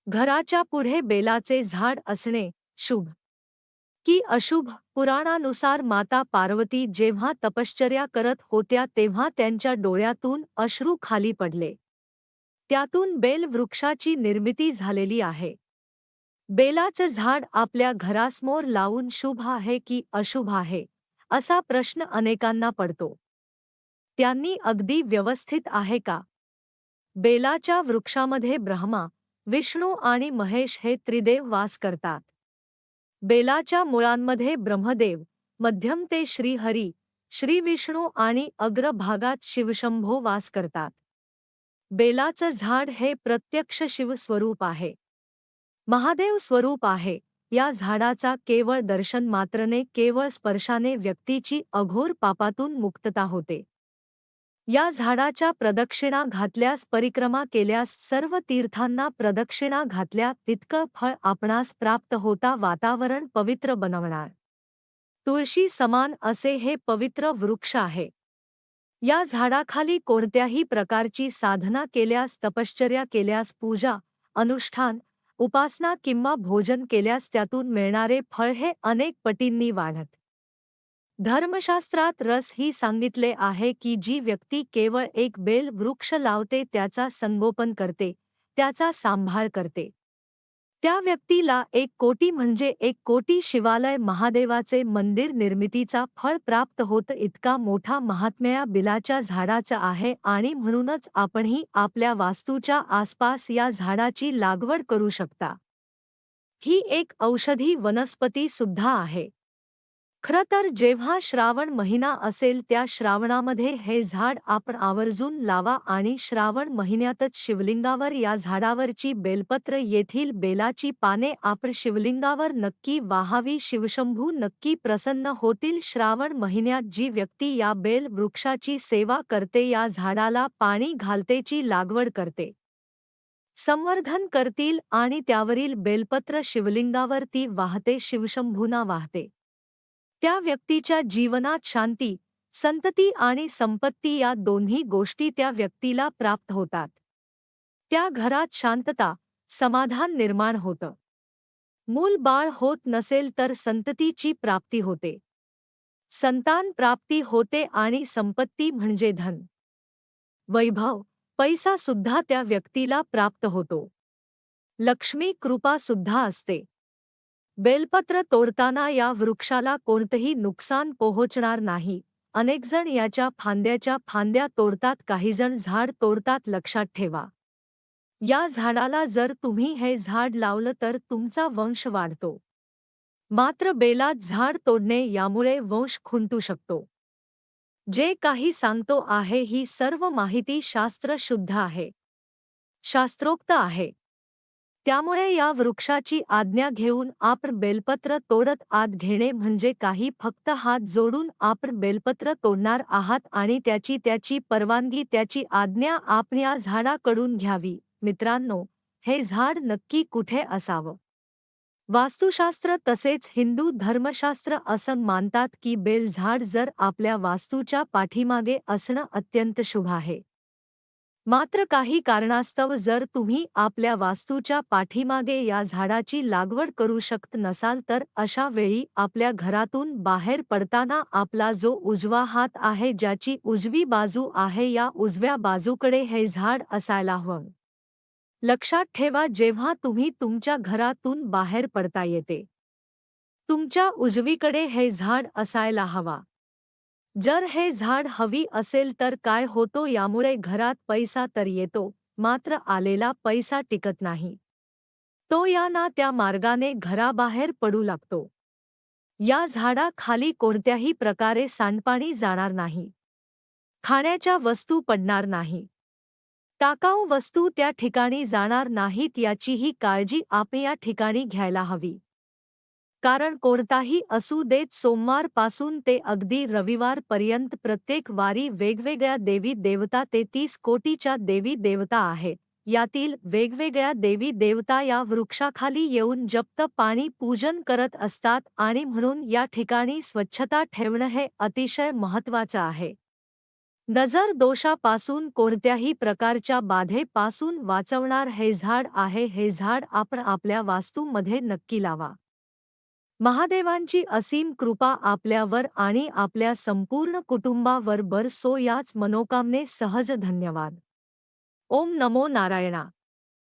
घराच्या पुढे बेलाचे झाड असणे शुभ की अशुभ? पुराणानुसार माता पार्वती जेव्हा तपश्चर्या करत होत्या तेव्हा त्यांच्या डोळ्यातून अश्रू खाली पडले. त्यातून बेल वृक्षाची निर्मिती झालेली आहे. बेलाचं झाड आपल्या घरासमोर लावून शुभ आहे की अशुभ आहे, असा प्रश्न अनेकांना पडतो. त्यांनी अगदी व्यवस्थित आहे का? बेलाच्या वृक्षामध्ये ब्रह्मा, विष्णू आणि महेश हे त्रिदेव वास करतात. बेलाच्या मुळांमध्ये ब्रह्मदेव, मध्यम ते श्रीहरी, श्रीविष्णू आणि अग्रभागात शिवशंभो वास करतात. बेलाचं झाड हे प्रत्यक्ष शिवस्वरूप आहे. महादेव स्वरूप आहे. या झाडाचा केवळ दर्शन मात्रने, केवळ स्पर्शाने व्यक्तीची अघोर पापातून मुक्तता होते. या झाडाच्या प्रदक्षिणा घातल्यास, परिक्रमा केल्यास, सर्व तीर्थांना प्रदक्षिणा घातल्या तितकं फळ आपणास प्राप्त होता. वातावरण पवित्र बनवणार तुळशी समान असे हे पवित्र वृक्ष आहे. या झाडाखाली कोणत्याही प्रकारची साधना केल्यास, तपश्चर्या केल्यास, पूजा, अनुष्ठान, उपासना किंवा भोजन केल्यास त्यातून मिळणारे फळ हे अनेक पटींनी वाढत. धर्मशास्त्रात रस ही सांगितले आहे की जी व्यक्ती केवळ एक बेल वृक्ष लावते, त्याचा संगोपन करते, त्याचा सांभाळ करते, त्या व्यक्तीला 1 कोटी म्हणजे 1 कोटी शिवालय, महादेवाचे मंदिर निर्मितीचा फळ प्राप्त होत. इतका मोठा महात्म्य बिलाच्या झाडाचा आहे आणि म्हणूनच आपणही आपल्या वास्तूच्या आसपास या झाडाची लागवड करू शकता. ही एक औषधी वनस्पती सुद्धा आहे. खरं तर जेव्हा श्रावण महिना असेल त्या श्रावणामध्ये हे झाड आपण आवर्जून लावा आणि श्रावण महिन्यातच शिवलिंगावर या झाडावरची बेलपत्र, येथील बेलाची पाने आपण शिवलिंगावर नक्की वाहावी. शिवशंभू नक्की प्रसन्न होतील. श्रावण महिन्यात जी व्यक्ती या बेल वृक्षाची सेवा करते, या झाडाला पाणी घालतेची लागवड करते, संवर्धन करतील आणि त्यावरील बेलपत्र शिवलिंगावर ती वाहते, शिवशंभूना वाहते, त्या व्यक्तीच्या जीवनात शांती, संतती आणि संपत्ती या दोन्ही गोष्टी त्या व्यक्तीला प्राप्त होतात. त्या घरात शांतता, समाधान निर्माण होतं. मूल बाळ होत नसेल तर संततीची प्राप्ती होते, संतान प्राप्ती होते आणि संपत्ती म्हणजे धन, वैभव, पैसा सुद्धा त्या व्यक्तीला प्राप्त होतो. लक्ष्मी कृपा सुद्धा असते. बेलपत्र तोडताना या वृक्षाला कोणतंही नुकसान पोहोचणार नाही. अनेकजण याच्या फांद्या तोडतात, काहीजण झाड तोडतात. लक्षात ठेवा, या झाडाला जर तुम्ही हे झाड लावलं तर तुमचा वंश वाढतो. मात्र बेलात झाड तोडणे यामुळे वंश खुंटू शकतो. जे काही सांगतो आहे ही सर्व माहिती शास्त्र शुद्ध आहे, शास्त्रोक्त आहे. त्यामुळे या वृक्षाची आज्ञा घेऊन आपण बेलपत्र तोडत आत घेणे म्हणजे काही फक्त हात जोडून आपण बेलपत्र तोडणार आहात आणि त्याची परवानगी, त्याची आज्ञा आपण या झाडाकडून घ्यावी. मित्रांनो, हे झाड नक्की कुठे असावं? वास्तुशास्त्र तसेच हिंदू धर्मशास्त्र असं मानतात की बेल झाड जर आपल्या वास्तूच्या पाठीमागे असणं अत्यंत शुभ आहे. मात्र काही कारणास्तव जर तुम्ही आपल्या वास्तूच्या पाठीमागे या झाडाची लागवड करू शकत नसाल तर अशा वेळी आपल्या घरातून बाहेर पडताना आपला जो उजवा हात आहे, ज्याची उजवी बाजू आहे, या उजव्या बाजूकडे हे झाड असायला हवं. लक्षात ठेवा, जेव्हा तुम्ही तुमच्या घरातून बाहेर पडता येते, तुमच्या उजवीकडे हे झाड असायला हवा. जर हे झाड हवी असेल तर काय होतो, यामुळे घरात पैसा तर येतो, मात्र आलेला पैसा टिकत नाही. तो या ना त्या मार्गाने घराबाहेर पडू लागतो. या झाडाखाली कोणत्याही प्रकारे सांडपाणी जाणार नाही, खाण्याच्या वस्तू पडणार नाही, टाकाऊ वस्तू त्या ठिकाणी जाणार नाहीत, याचीही काळजी आपण या ठिकाणी घ्यायला हवी. कारण कोणताही असू देत, सोमवारपासून ते अगदी रविवारपर्यंत प्रत्येक वारी वेगवेगळ्या देवी देवता, 33 कोटीच्या देवी देवता आहेत. यातील वेगवेगळ्या देवी देवता या वृक्षाखाली येऊन जप, पाणी, पूजन करत असतात आणि म्हणून या ठिकाणी स्वच्छता ठेवणं हे अतिशय महत्त्वाचं आहे. नजर दोषापासून कोणत्याही प्रकारच्या बाधेपासून वाचवणार हे झाड आहे. हे झाड आपण आपल्या वास्तूमध्ये नक्की लावा. महादेवांची असीम कृपा आपल्यावर आणि आपल्या संपूर्ण कुटुंबावर बरसो. याच मनोकामने सहज. धन्यवाद. ओम नमो नारायणा.